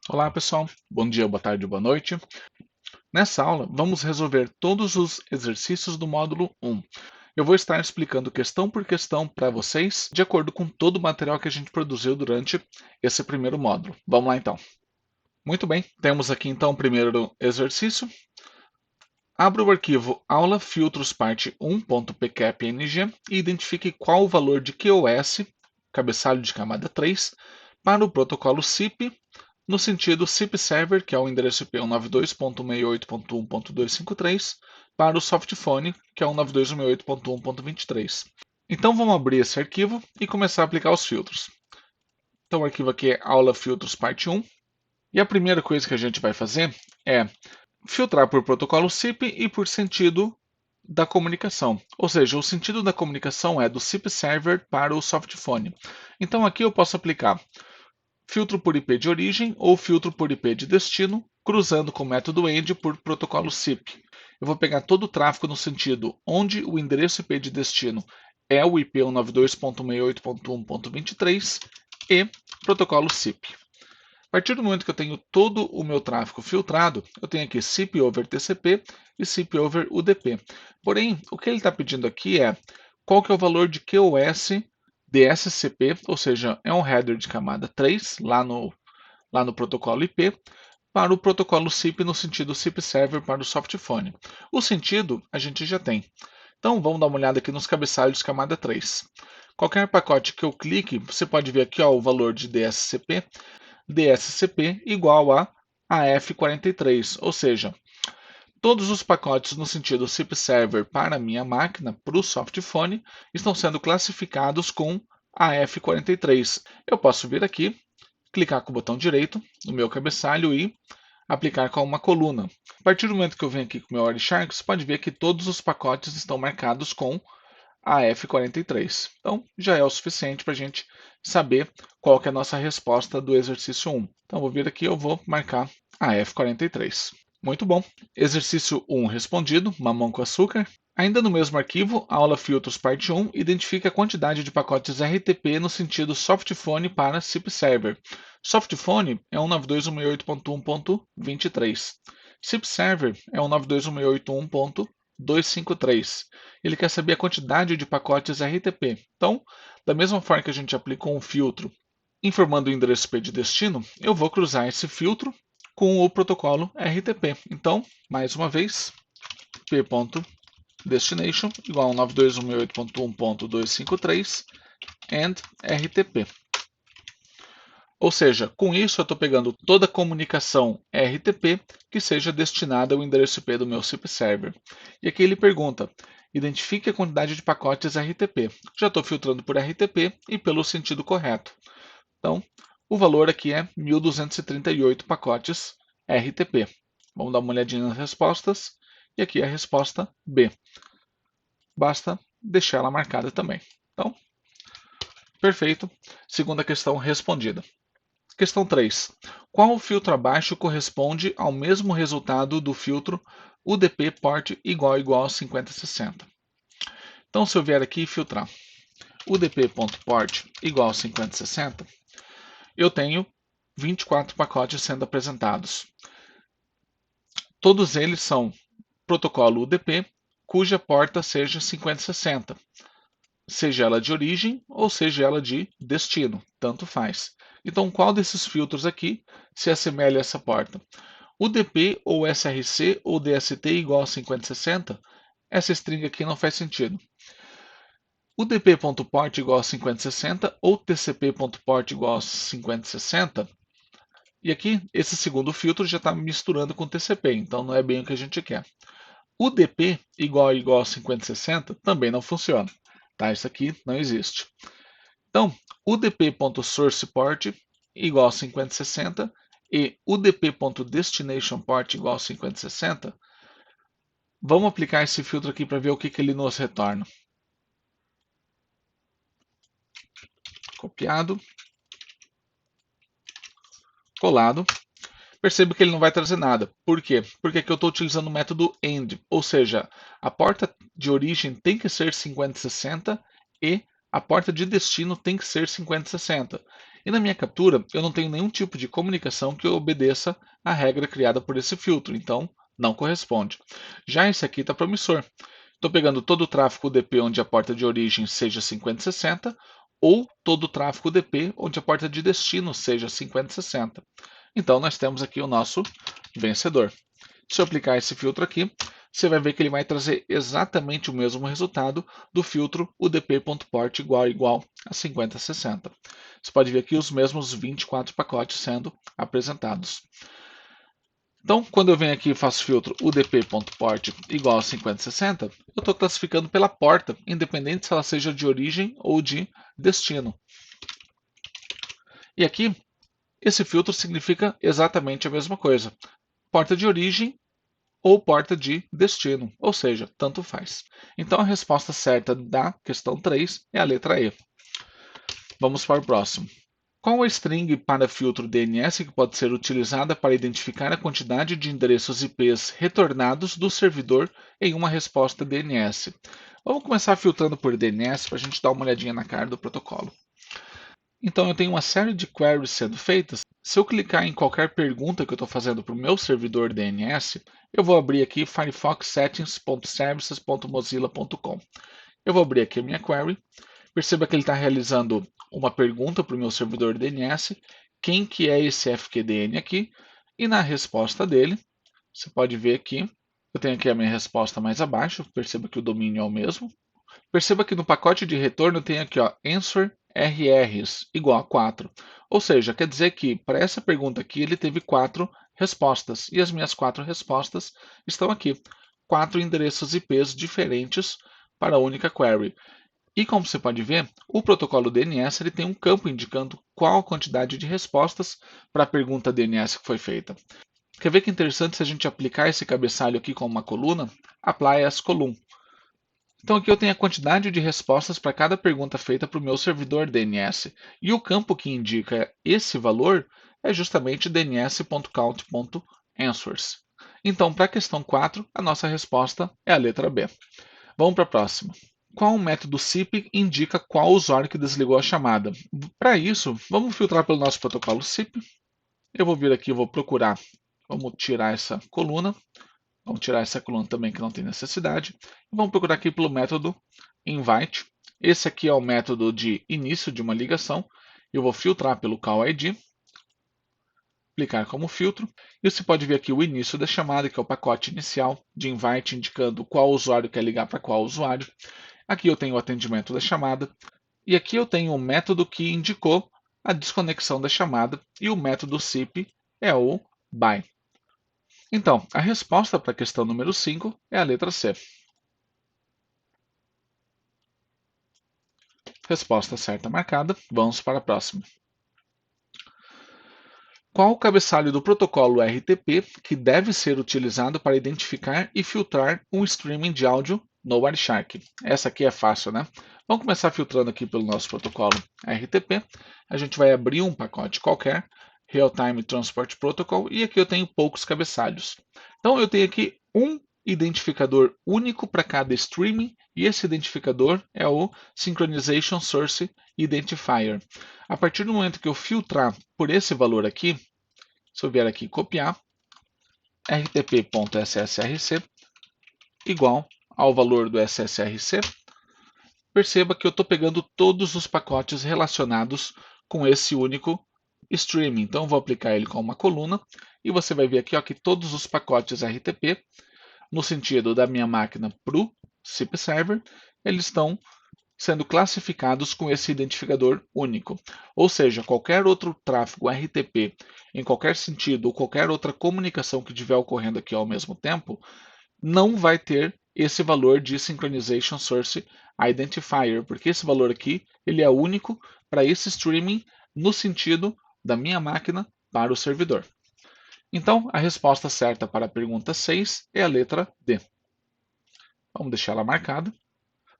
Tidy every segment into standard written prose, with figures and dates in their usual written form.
Olá pessoal, bom dia, boa tarde, boa noite. Nessa aula, vamos resolver todos os exercícios do módulo 1. Eu vou estar explicando questão por questão para vocês, de acordo com todo o material que a gente produziu durante esse primeiro módulo. Vamos lá então. Muito bem, temos aqui então o primeiro exercício. Abra o arquivo aula filtros parte 1.pkpng e identifique qual o valor de QoS, cabeçalho de camada 3, para o protocolo SIP no sentido SIP Server, que é o endereço IP 192.168.1.253, para o Softphone, que é o 192.168.1.23. Então vamos abrir esse arquivo e começar a aplicar os filtros. Então o arquivo aqui é aula filtros parte 1. E a primeira coisa que a gente vai fazer é filtrar por protocolo SIP e por sentido da comunicação. Ou seja, o sentido da comunicação é do SIP Server para o Softphone. Então aqui eu posso aplicar filtro por IP de origem ou filtro por IP de destino, cruzando com o método end por protocolo SIP. Eu vou pegar todo o tráfego no sentido onde o endereço IP de destino é o IP 192.168.1.23 e protocolo SIP. A partir do momento que eu tenho todo o meu tráfego filtrado, eu tenho aqui SIP over TCP e SIP over UDP. Porém, o que ele está pedindo aqui é qual que é o valor de QoS DSCP, ou seja, é um header de camada 3 lá no protocolo IP, para o protocolo SIP no sentido SIP Server para o Softphone. O sentido a gente já tem. Então vamos dar uma olhada aqui nos cabeçalhos de camada 3. Qualquer pacote que eu clique, você pode ver aqui o valor de DSCP igual a AF43, ou seja, todos os pacotes no sentido SIP Server para a minha máquina, para o Softphone, estão sendo classificados com AF43. Eu posso vir aqui, clicar com o botão direito no meu cabeçalho e aplicar com uma coluna. A partir do momento que eu venho aqui com o meu Wireshark, você pode ver que todos os pacotes estão marcados com AF43. Então, já é o suficiente para a gente saber qual que é a nossa resposta do exercício 1. Então, vou vir aqui e eu vou marcar AF43. Muito bom. Exercício 1 respondido, mamão com açúcar. Ainda no mesmo arquivo, aula filtros parte 1, identifica a quantidade de pacotes RTP no sentido Softphone para SIP Server. Softphone é 192.168.1.23. SIP Server é 192.168.253. Ele quer saber a quantidade de pacotes RTP. Então, da mesma forma que a gente aplicou um filtro informando o endereço IP de destino, eu vou cruzar esse filtro com o protocolo RTP. Então, mais uma vez, p.destination igual a 192.168.1.253 and RTP. Ou seja, com isso eu estou pegando toda a comunicação RTP que seja destinada ao endereço IP do meu SIP Server. E aqui ele pergunta, identifique a quantidade de pacotes RTP. Já estou filtrando por RTP e pelo sentido correto. Então, o valor aqui é 1.238 pacotes RTP. Vamos dar uma olhadinha nas respostas. E aqui é a resposta B. Basta deixar ela marcada também. Então, perfeito. Segunda questão respondida. Questão 3. Qual filtro abaixo corresponde ao mesmo resultado do filtro UDP port igual a 5060? Então, se eu vier aqui e filtrar udp.port igual a 5060, eu tenho 24 pacotes sendo apresentados. Todos eles são protocolo UDP, cuja porta seja 5060, seja ela de origem ou seja ela de destino, tanto faz. Então, qual desses filtros aqui se assemelha a essa porta? UDP ou SRC ou DST igual a 5060? Essa string aqui não faz sentido. UDP.port igual a 5060 ou TCP.port igual a 5060? E aqui, esse segundo filtro já está misturando com TCP, então não é bem o que a gente quer. UDP igual a 5060 também não funciona. Tá? Isso aqui não existe. Então, udp.sourceport igual a 5060 e udp.destinationport igual a 5060, vamos aplicar esse filtro aqui para ver o que ele nos retorna. Copiado, colado. Perceba que ele não vai trazer nada. Por quê? Porque aqui eu estou utilizando o método AND, ou seja, a porta de origem tem que ser 5060 e a porta de destino tem que ser 5060. E na minha captura, eu não tenho nenhum tipo de comunicação que obedeça à regra criada por esse filtro, então não corresponde. Já esse aqui está promissor. Estou pegando todo o tráfego UDP onde a porta de origem seja 5060 ou todo o tráfego UDP onde a porta de destino seja 5060. Então nós temos aqui o nosso vencedor. Se eu aplicar esse filtro aqui, você vai ver que ele vai trazer exatamente o mesmo resultado do filtro udp.port igual a 5060. Você pode ver aqui os mesmos 24 pacotes sendo apresentados. Então, quando eu venho aqui e faço filtro udp.port igual a 5060, eu estou classificando pela porta, independente se ela seja de origem ou de destino. E aqui, esse filtro significa exatamente a mesma coisa. Porta de origem ou porta de destino, ou seja, tanto faz. Então, a resposta certa da questão 3 é a letra E. Vamos para o próximo. Qual a string para filtro DNS que pode ser utilizada para identificar a quantidade de endereços IPs retornados do servidor em uma resposta DNS? Vamos começar filtrando por DNS para a gente dar uma olhadinha na cara do protocolo. Então eu tenho uma série de queries sendo feitas. Se eu clicar em qualquer pergunta que eu estou fazendo para o meu servidor DNS, eu vou abrir aqui firefoxsettings.services.mozilla.com. Eu vou abrir aqui a minha query. Perceba que ele está realizando uma pergunta para o meu servidor DNS, quem que é esse FQDN aqui, e na resposta dele, você pode ver aqui, eu tenho aqui a minha resposta mais abaixo, perceba que o domínio é o mesmo. Perceba que no pacote de retorno tem aqui, ó, answer RRs igual a 4. Ou seja, quer dizer que para essa pergunta aqui ele teve 4 respostas, e as minhas 4 respostas estão aqui. 4 endereços IPs diferentes para a única query. E como você pode ver, o protocolo DNS ele tem um campo indicando qual a quantidade de respostas para a pergunta DNS que foi feita. Quer ver que interessante se a gente aplicar esse cabeçalho aqui com uma coluna? Apply as column. Então aqui eu tenho a quantidade de respostas para cada pergunta feita para o meu servidor DNS. E o campo que indica esse valor é justamente dns.count.answers. Então, para a questão 4, a nossa resposta é a letra B. Vamos para a próxima. Qual método SIP indica qual usuário que desligou a chamada? Para isso, vamos filtrar pelo nosso protocolo SIP. Eu vou vir aqui e vou procurar. Vamos tirar essa coluna. Vamos tirar essa coluna também que não tem necessidade. Vamos procurar aqui pelo método invite. Esse aqui é o método de início de uma ligação. Eu vou filtrar pelo call ID. Aplicar como filtro. E você pode ver aqui o início da chamada, que é o pacote inicial de invite, indicando qual usuário quer ligar para qual usuário. Aqui eu tenho o atendimento da chamada. E aqui eu tenho o método que indicou a desconexão da chamada. E o método SIP é o BY. Então, a resposta para a questão número 5 é a letra C. Resposta certa marcada. Vamos para a próxima. Qual o cabeçalho do protocolo RTP que deve ser utilizado para identificar e filtrar um streaming de áudio no Wireshark? Essa aqui é fácil, né? Vamos começar filtrando aqui pelo nosso protocolo RTP. A gente vai abrir um pacote qualquer, Real-Time Transport Protocol, e aqui eu tenho poucos cabeçalhos. Então eu tenho aqui um identificador único para cada streaming, e esse identificador é o Synchronization Source Identifier. A partir do momento que eu filtrar por esse valor aqui, se eu vier aqui copiar, rtp.ssrc igual ao valor do SSRC, perceba que eu estou pegando todos os pacotes relacionados com esse único streaming. Então, vou aplicar ele com uma coluna e você vai ver aqui ó, que todos os pacotes RTP, no sentido da minha máquina para o SIP Server, eles estão sendo classificados com esse identificador único. Ou seja, qualquer outro tráfego RTP, em qualquer sentido, ou qualquer outra comunicação que estiver ocorrendo aqui ao mesmo tempo, não vai ter esse valor de Synchronization Source Identifier, porque esse valor aqui ele é único para esse streaming no sentido da minha máquina para o servidor. Então, a resposta certa para a pergunta 6 é a letra D. Vamos deixar ela marcada.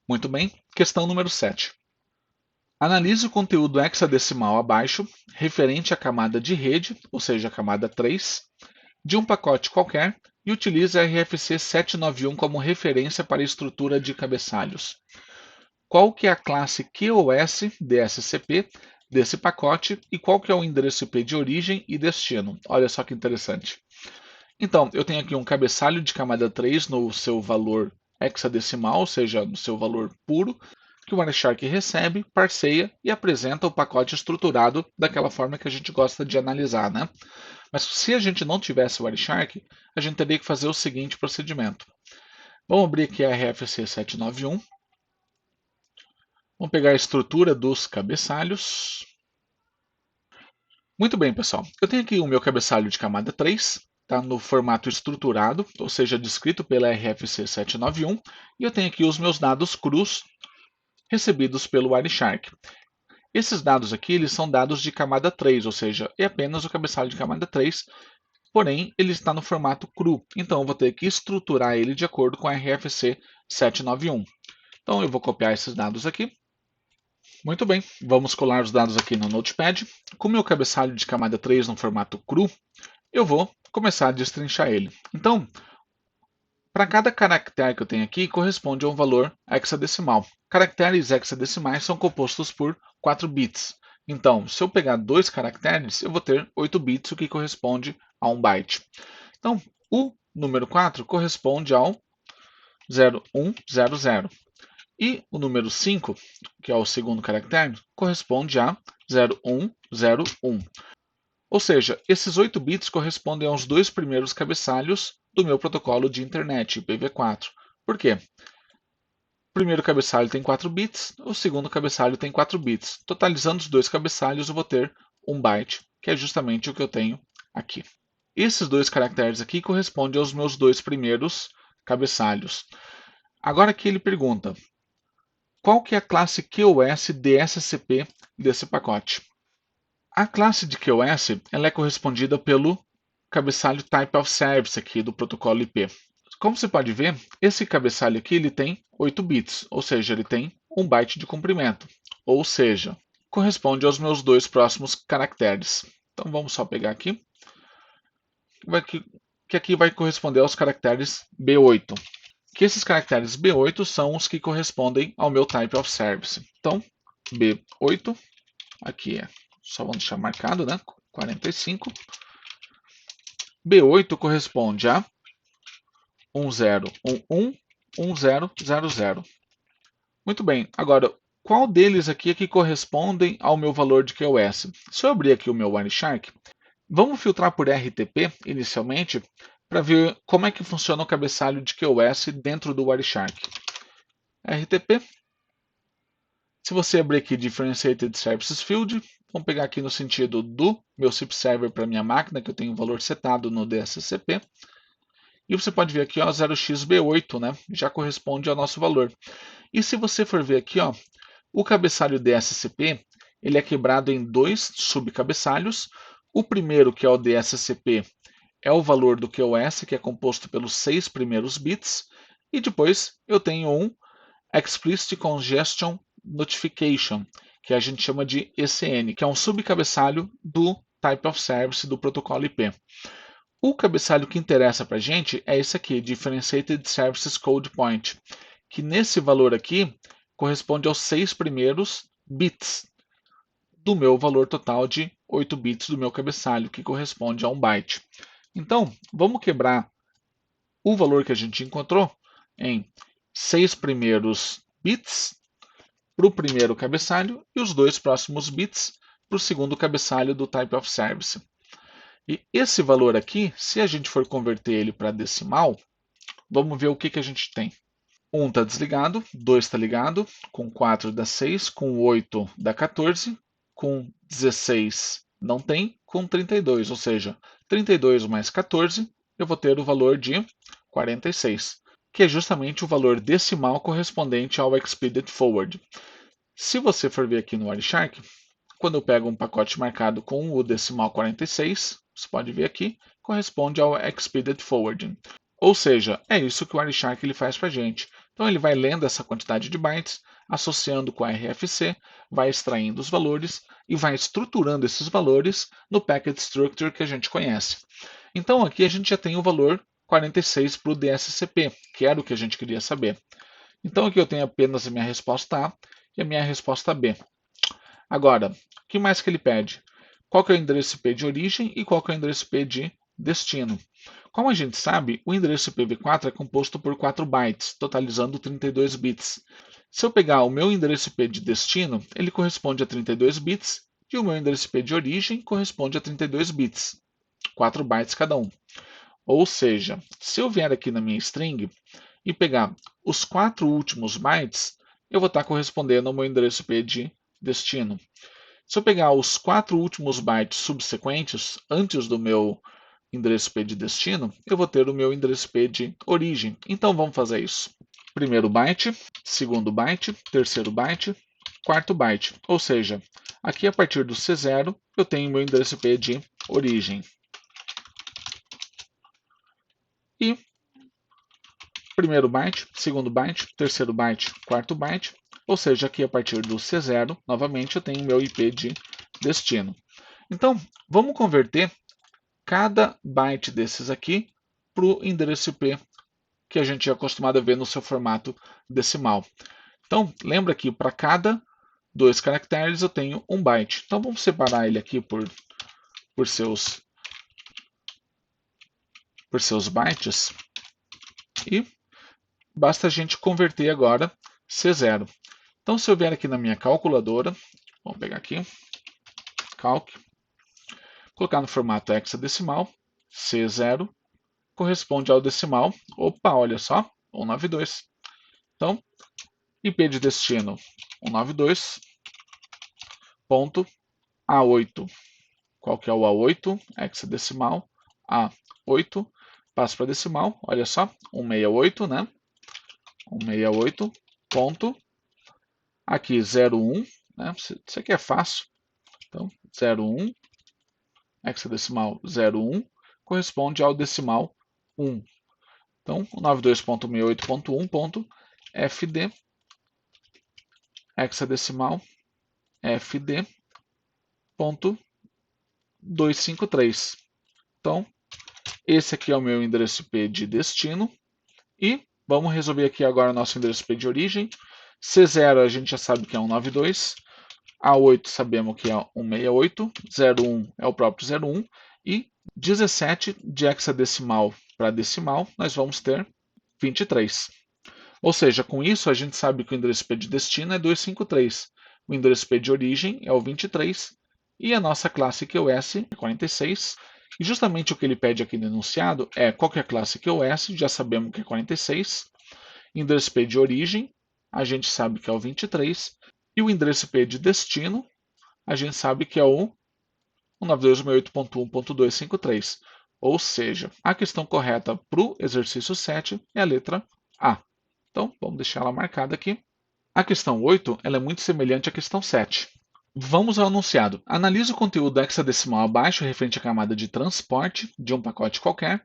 Muito bem. Questão número 7. Analise o conteúdo hexadecimal abaixo, referente à camada de rede, ou seja, a camada 3, de um pacote qualquer e utilize a RFC 791 como referência para a estrutura de cabeçalhos. Qual que é a classe QoS DSCP desse pacote e qual que é o endereço IP de origem e destino. Olha só que interessante. Então, eu tenho aqui um cabeçalho de camada 3 no seu valor hexadecimal, ou seja, no seu valor puro, que o Wireshark recebe, parseia e apresenta o pacote estruturado daquela forma que a gente gosta de analisar, né? Mas se a gente não tivesse o Wireshark, a gente teria que fazer o seguinte procedimento. Vamos abrir aqui a RFC 791. Vamos pegar a estrutura dos cabeçalhos. Muito bem, pessoal. Eu tenho aqui o meu cabeçalho de camada 3, tá no formato estruturado, ou seja, descrito pela RFC 791, e eu tenho aqui os meus dados crus recebidos pelo Wireshark. Esses dados aqui eles são dados de camada 3, ou seja, é apenas o cabeçalho de camada 3, porém ele está no formato cru, então eu vou ter que estruturar ele de acordo com a RFC 791. Então eu vou copiar esses dados aqui. Muito bem, vamos colar os dados aqui no Notepad. Com o meu cabeçalho de camada 3 no formato cru, eu vou começar a destrinchar ele. Então, para cada caractere que eu tenho aqui, corresponde a um valor hexadecimal. Caracteres hexadecimais são compostos por 4 bits. Então, se eu pegar dois caracteres, eu vou ter 8 bits, o que corresponde a 1 byte. Então, o número 4 corresponde ao 0100. E o número 5, que é o segundo caractere, corresponde a 0101. Ou seja, esses 8 bits correspondem aos dois primeiros cabeçalhos do meu protocolo de internet, IPv4. Por quê? O primeiro cabeçalho tem 4 bits, o segundo cabeçalho tem 4 bits. Totalizando os dois cabeçalhos, eu vou ter 1 byte, que é justamente o que eu tenho aqui. Esses dois caracteres aqui correspondem aos meus dois primeiros cabeçalhos. Agora aqui ele pergunta, qual que é a classe QoS DSCP desse pacote? A classe de QoS ela é correspondida pelo cabeçalho Type of Service aqui do protocolo IP. Como você pode ver, esse cabeçalho aqui ele tem 8 bits, ou seja, ele tem 1 byte de comprimento, ou seja, corresponde aos meus dois próximos caracteres. Então vamos só pegar aqui, que aqui vai corresponder aos caracteres B8. Que esses caracteres B8 são os que correspondem ao meu Type of Service. Então, B8, aqui só vamos deixar marcado, né? 45. B8 corresponde a 1011 1000. Muito bem, agora, qual deles aqui é que correspondem ao meu valor de QoS? Se eu abrir aqui o meu Wireshark, vamos filtrar por RTP inicialmente, para ver como é que funciona o cabeçalho de QoS dentro do Wireshark. RTP. Se você abrir aqui Differentiated Services Field, vamos pegar aqui no sentido do meu SIP Server para minha máquina, que eu tenho o valor setado no DSCP. E você pode ver aqui, ó, 0xB8, né? Já corresponde ao nosso valor. E se você for ver aqui, ó, o cabeçalho DSCP, ele é quebrado em dois subcabeçalhos. O primeiro, que é o DSCP, é o valor do QoS, que é composto pelos 6 primeiros bits. E depois eu tenho um Explicit Congestion Notification, que a gente chama de ECN, que é um subcabeçalho do Type of Service do protocolo IP. O cabeçalho que interessa para a gente é esse aqui, Differentiated Services Code Point, que nesse valor aqui corresponde aos 6 primeiros bits do meu valor total de 8 bits do meu cabeçalho, que corresponde a 1 byte. Então, vamos quebrar o valor que a gente encontrou em 6 primeiros bits para o primeiro cabeçalho e os dois próximos bits para o segundo cabeçalho do Type of Service. E esse valor aqui, se a gente for converter ele para decimal, vamos ver o que a gente tem. 1 está desligado, 2 está ligado, com 4 dá 6, com 8 dá 14, com 16 não tem, com 32, ou seja, 32 mais 14, eu vou ter o valor de 46, que é justamente o valor decimal correspondente ao Expeded Forward. Se você for ver aqui no Wireshark, quando eu pego um pacote marcado com o decimal 46, você pode ver aqui, corresponde ao Expeded Forwarding. Ou seja, é isso que o Wireshark ele faz para a gente. Então ele vai lendo essa quantidade de bytes, associando com a RFC, vai extraindo os valores e vai estruturando esses valores no Packet Structure que a gente conhece. Então aqui a gente já tem o valor 46 para o DSCP, que era o que a gente queria saber. Então aqui eu tenho apenas a minha resposta A e a minha resposta B. Agora, o que mais que ele pede? Qual que é o endereço IP de origem e qual que é o endereço IP de destino? Como a gente sabe, o endereço IPv4 é composto por 4 bytes, totalizando 32 bits. Se eu pegar o meu endereço IP de destino, ele corresponde a 32 bits, e o meu endereço IP de origem corresponde a 32 bits, 4 bytes cada um. Ou seja, se eu vier aqui na minha string e pegar os 4 últimos bytes, eu vou estar correspondendo ao meu endereço IP de destino. Se eu pegar os 4 últimos bytes subsequentes, antes do meu endereço IP de destino, eu vou ter o meu endereço IP de origem. Então vamos fazer isso. Primeiro byte, segundo byte, terceiro byte, quarto byte. Ou seja, aqui a partir do C0 eu tenho meu endereço IP de origem. E primeiro byte, segundo byte, terceiro byte, quarto byte. Ou seja, aqui a partir do C0, novamente, eu tenho meu IP de destino. Então, vamos converter cada byte desses aqui para o endereço IP que a gente é acostumado a ver no seu formato decimal. Então, lembra que para cada 2 caracteres eu tenho 1 byte. Então, vamos separar ele aqui por seus bytes. E basta a gente converter agora C0. Então, se eu vier aqui na minha calculadora, vamos pegar aqui, calc, colocar no formato hexadecimal, C0 corresponde ao decimal, opa, olha só, 192. Então, IP de destino 192.A8. Qual que é o A8? Hexadecimal, A8, passo para decimal, olha só, 168, né? 168, ponto, aqui 01, né? Isso aqui é fácil, então 01, hexadecimal 01, corresponde ao decimal 1. Então, 92.68.1.fd, hexadecimal fd.253. Então, esse aqui é o meu endereço IP de destino. E vamos resolver aqui agora o nosso endereço IP de origem. C0 a gente já sabe que é 192. A8 sabemos que é 168. 01 é o próprio 01. E 17 de hexadecimal para decimal, nós vamos ter 23. Ou seja, com isso a gente sabe que o endereço IP de destino é 253. O endereço IP de origem é o 23. E a nossa classe QoS é 46. E justamente o que ele pede aqui no enunciado é qual que é a classe QoS, já sabemos que é 46. Endereço IP de origem, a gente sabe que é o 23. E o endereço IP de destino, a gente sabe que é o 192.168.1.253. Ou seja, a questão correta para o exercício 7 é a letra A. Então, vamos deixar ela marcada aqui. A questão 8 ela é muito semelhante à questão 7. Vamos ao enunciado. Analise o conteúdo hexadecimal abaixo referente à camada de transporte de um pacote qualquer.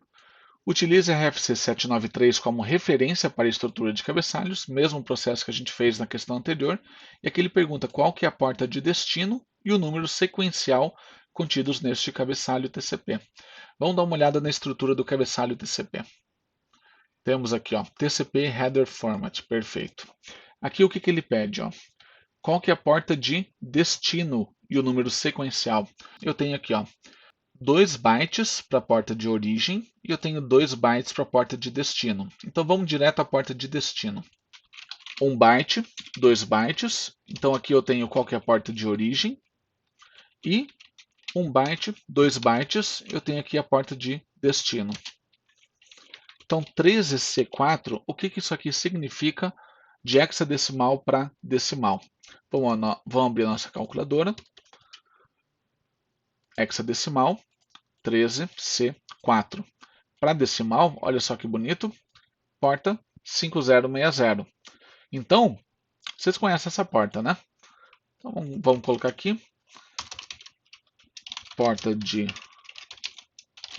Utilize a RFC 793 como referência para a estrutura de cabeçalhos, mesmo processo que a gente fez na questão anterior. E aqui ele pergunta qual que é a porta de destino e o número sequencial contidos neste cabeçalho TCP. Vamos dar uma olhada na estrutura do cabeçalho TCP. Temos aqui, ó, TCP Header Format, perfeito. Aqui o que, que ele pede? Ó? Qual que é a porta de destino e o número sequencial? Eu tenho aqui, ó, 2 bytes para a porta de origem e eu tenho 2 bytes para a porta de destino. Então vamos direto à porta de destino. 1 byte, 2 bytes. Então aqui eu tenho qual que é a porta de origem. E 1 byte, 2 bytes, eu tenho aqui a porta de destino. Então 13C4, o que, que isso aqui significa de hexadecimal para decimal? Vamos abrir a nossa calculadora. Hexadecimal, 13C4. Para decimal, olha só que bonito, porta 5060. Então, vocês conhecem essa porta, né? Então, vamos colocar aqui, porta de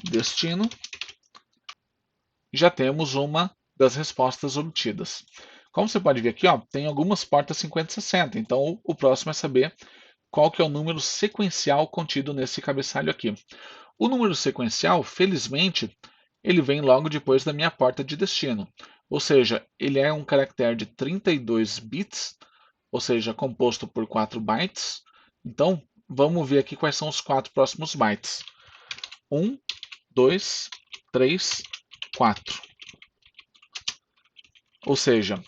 destino. Já temos uma das respostas obtidas. Como você pode ver aqui, ó, tem algumas portas 5060. Então, o próximo é saber qual que é o número sequencial contido nesse cabeçalho aqui. O número sequencial, felizmente, ele vem logo depois da minha porta de destino. Ou seja, ele é um caractere de 32 bits, ou seja, composto por 4 bytes. Então, vamos ver aqui quais são os 4 próximos bytes. 1, 2, 3, 4. Ou seja,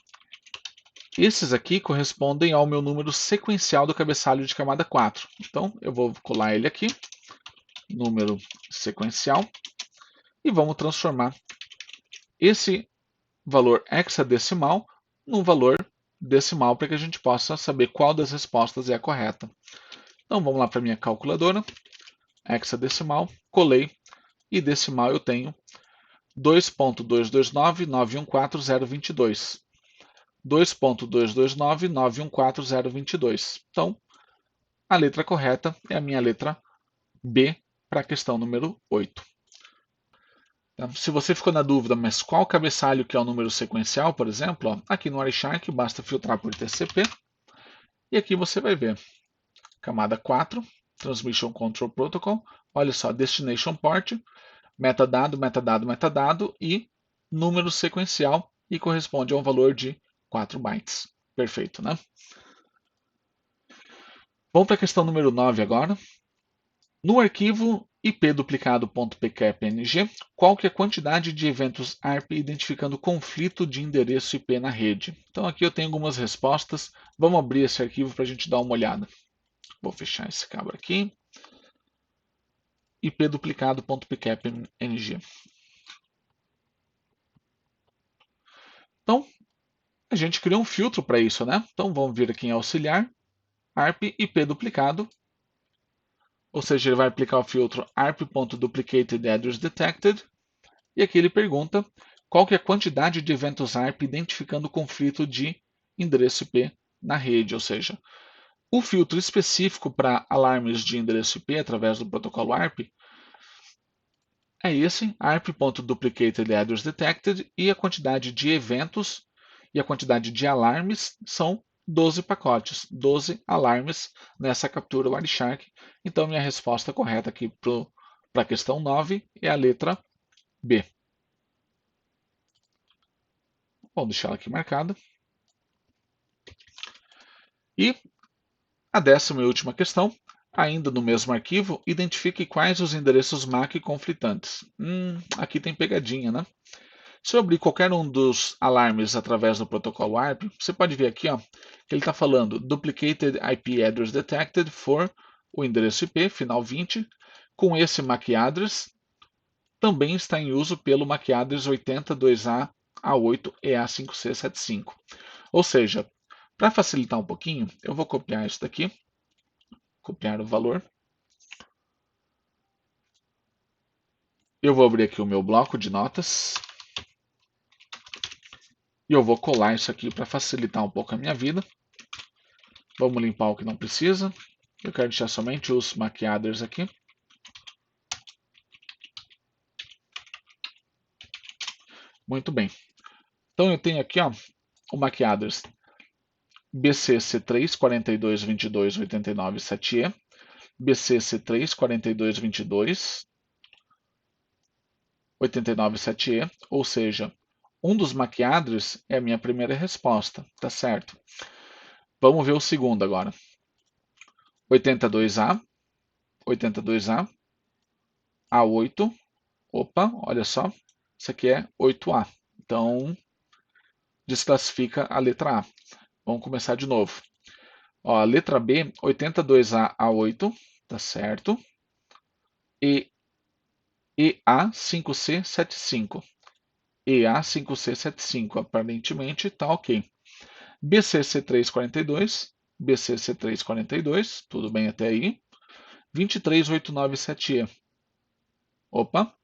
esses aqui correspondem ao meu número sequencial do cabeçalho de camada 4. Então, eu vou colar ele aqui, número sequencial, e vamos transformar esse valor hexadecimal num valor decimal para que a gente possa saber qual das respostas é a correta. Então, vamos lá para a minha calculadora, hexadecimal, colei, e decimal eu tenho 2.229.914.022. 2.229.914.022. Então, a letra correta é a minha letra B para a questão número 8. Se você ficou na dúvida, mas qual cabeçalho que é o número sequencial, por exemplo, ó, aqui no Wireshark basta filtrar por TCP e aqui você vai ver camada 4, Transmission Control Protocol, olha só, Destination Port, metadado, metadado, metadado e número sequencial e corresponde a um valor de 4 bytes. Perfeito, né? Vamos para a questão número 9 agora. No arquivo ipduplicado.pkpng, qual que é a quantidade de eventos ARP identificando conflito de endereço IP na rede? Então aqui eu tenho algumas respostas. Vamos abrir esse arquivo para a gente dar uma olhada. Vou fechar esse cabo aqui. ipduplicado.pkpng. Então, a gente criou um filtro para isso, né? Então vamos vir aqui em auxiliar, ARP IP duplicado, ou seja, ele vai aplicar o filtro ARP.Duplicated_Address_Detected, e aqui ele pergunta qual que é a quantidade de eventos ARP identificando o conflito de endereço IP na rede, ou seja, o filtro específico para alarmes de endereço IP através do protocolo ARP é esse, ARP.Duplicated_Address_Detected, e a quantidade de eventos e a quantidade de alarmes são 12 pacotes, 12 alarmes nessa captura Wireshark. Então, minha resposta correta aqui para a questão 9 é a letra B. Vamos deixar ela aqui marcada. E a 10ª e última questão, ainda no mesmo arquivo, identifique quais os endereços MAC conflitantes. Aqui tem pegadinha, né? Se eu abrir qualquer um dos alarmes através do protocolo ARP, você pode ver aqui ó, que ele está falando Duplicated IP Address Detected for o endereço IP, final 20, com esse MAC address, também está em uso pelo MAC address 82A8EA5C75. Ou seja, para facilitar um pouquinho, eu vou copiar isso daqui, copiar o valor. Eu vou abrir aqui o meu bloco de notas. E eu vou colar isso aqui para facilitar um pouco a minha vida. Vamos limpar o que não precisa. Eu quero deixar somente os MAC address aqui. Muito bem. Então eu tenho aqui ó, o MAC address BCC3 42 22 89 7E, BCC3 42 22 89 7E, ou seja, um dos MAC address é a minha primeira resposta, tá certo? Vamos ver o segundo agora. 82A, 82A, A8, opa, olha só, isso aqui é 8A, então desclassifica a letra A. Vamos começar de novo. Ó, a letra B, 82A A8, tá certo. E EA5C75. EA5C75, aparentemente tá ok. BCC342, BCC342, tudo bem até aí. 23897E. Opa,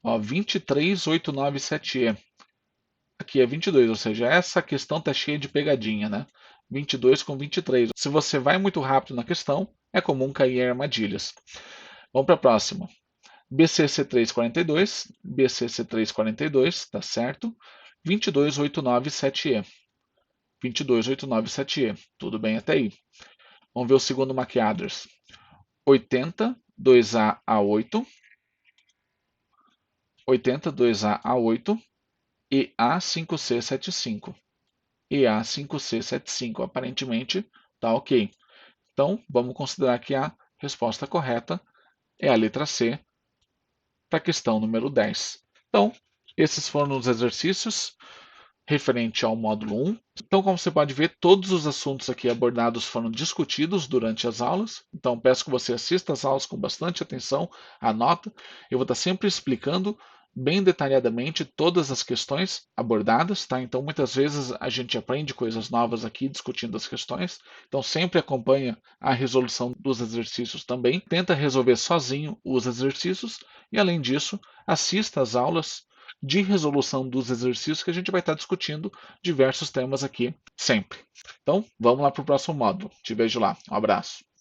ó, 23897E. Aqui é 22, ou seja, essa questão está cheia de pegadinha, né? 22 com 23. Se você vai muito rápido na questão, é comum cair em armadilhas. Vamos para a próxima. BCC342, BCC342, tá certo? 22897E. 22897E, tudo bem até aí. Vamos ver o segundo MAC address. 82A8, 82A8, EA5C75. EA5C75, aparentemente tá ok. Então, vamos considerar que a resposta correta é a letra C para a questão número 10. Então, esses foram os exercícios referente ao módulo 1. Então, como você pode ver, todos os assuntos aqui abordados foram discutidos durante as aulas. Então, peço que você assista às aulas com bastante atenção, anota. Eu vou estar sempre explicando bem detalhadamente todas as questões abordadas, tá? Então, muitas vezes a gente aprende coisas novas aqui discutindo as questões. Então, sempre acompanha a resolução dos exercícios também. Tenta resolver sozinho os exercícios e, além disso, assista às aulas de resolução dos exercícios que a gente vai estar discutindo diversos temas aqui sempre. Então, vamos lá para o próximo módulo. Te vejo lá. Um abraço.